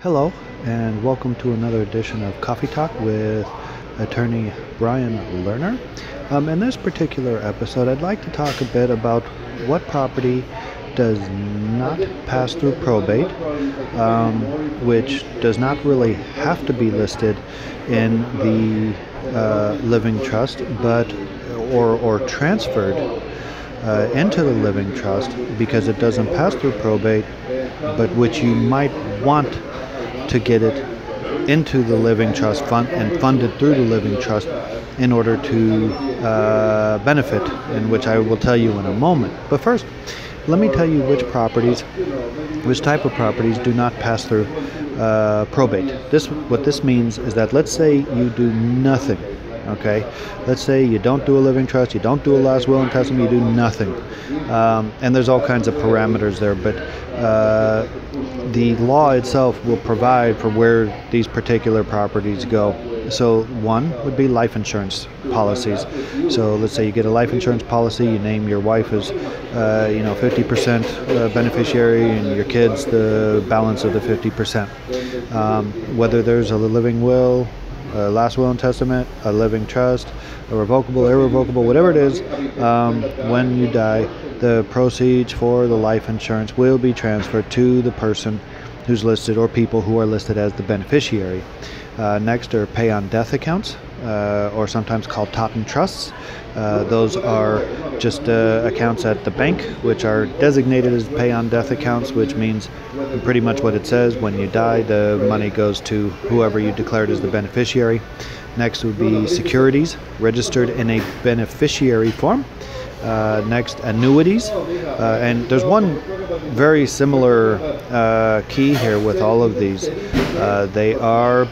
Hello, and welcome to another edition of Coffee Talk with attorney Brian Lerner. In this particular episode, I'd like to talk a bit about what property does not pass through probate, which does not really have to be listed in the living trust, but or transferred into the living trust because it doesn't pass through probate, but which you might want to get it into the living trust fund and funded through the living trust in order to benefit, in which I will tell you in a moment. But first, let me tell you which type of properties do not pass through probate. What this means is that, let's say you do nothing. Okay, let's say you don't do a living trust, you don't do a last will and testament, you do nothing, and there's all kinds of parameters there, but the law itself will provide for where these particular properties go. So one would be life insurance policies. So let's say you get a life insurance policy, you name your wife as 50% beneficiary and your kids the balance of the 50%. Whether there's a living will, a last will and testament, a living trust, a revocable, irrevocable, whatever it is, when you die, the proceeds for the life insurance will be transferred to the person who's listed or people who are listed as the beneficiary. Next are pay on death accounts, or sometimes called Totten trusts. Those are just accounts at the bank which are designated as pay on death accounts, which means pretty much what it says: when you die, the money goes to whoever you declared as the beneficiary. Next would be securities registered in a beneficiary form. Next, annuities, and there's one very similar key here with all of these. They are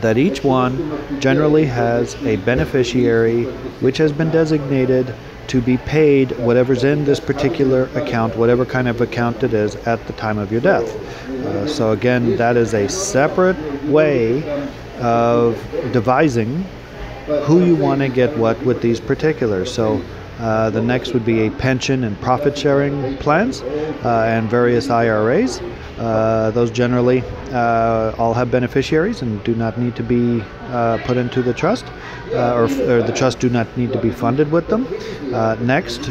that each one generally has a beneficiary which has been designated to be paid whatever's in this particular account, whatever kind of account it is, at the time of your death. So again, that is a separate way of devising who you want to get what with these particulars. So the next would be a pension and profit sharing plans and various IRAs. Those generally all have beneficiaries and do not need to be put into the trust, or the trust do not need to be funded with them. Next,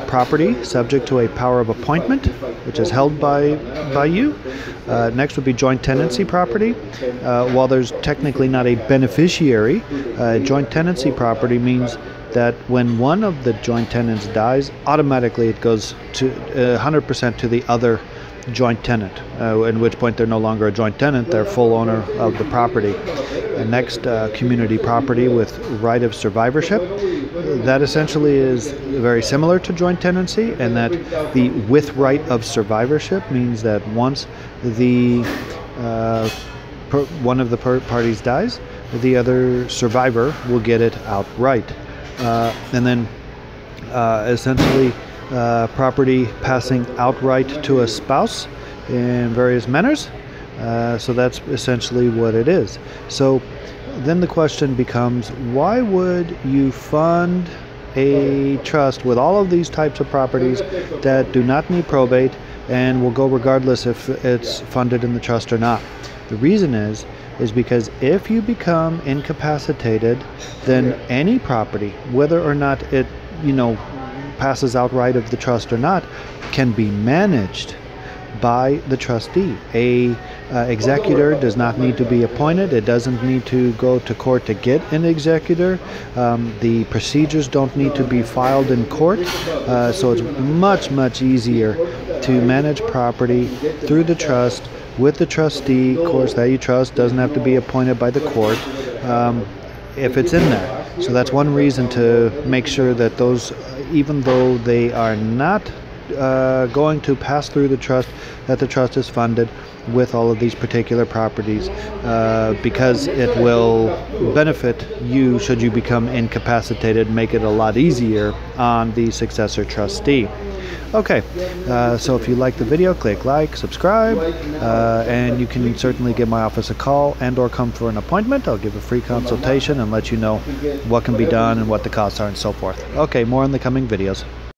property subject to a power of appointment, which is held by you. Next would be joint tenancy property. While there's technically not a beneficiary, joint tenancy property means that when one of the joint tenants dies, automatically it goes to 100% to the other joint tenant, at which point they're no longer a joint tenant, they're full owner of the property. And next, community property with right of survivorship. That essentially is very similar to joint tenancy, and that the with right of survivorship means that once the one of the parties dies, the other survivor will get it outright. And then essentially property passing outright to a spouse in various manners. So that's essentially what it is. So then the question becomes, why would you fund a trust with all of these types of properties that do not need probate and will go regardless if it's funded in the trust or not? The reason is because if you become incapacitated, then any property, whether or not it passes outright of the trust or not, can be managed by the trustee. A executor does not need to be appointed. It doesn't need to go to court to get an executor. The procedures don't need to be filed in court. So it's much easier to manage property through the trust with the trustee. Of course, that you trust doesn't have to be appointed by the court if it's in there. So that's one reason to make sure that those, even though they are not going to pass through the trust, that the trust is funded with all of these particular properties, because it will benefit you should you become incapacitated, make it a lot easier on the successor trustee. Okay, so if you like the video, click like, subscribe, and you can certainly give my office a call and or come for an appointment. I'll give a free consultation and let you know what can be done and what the costs are and so forth. Okay, more in the coming videos.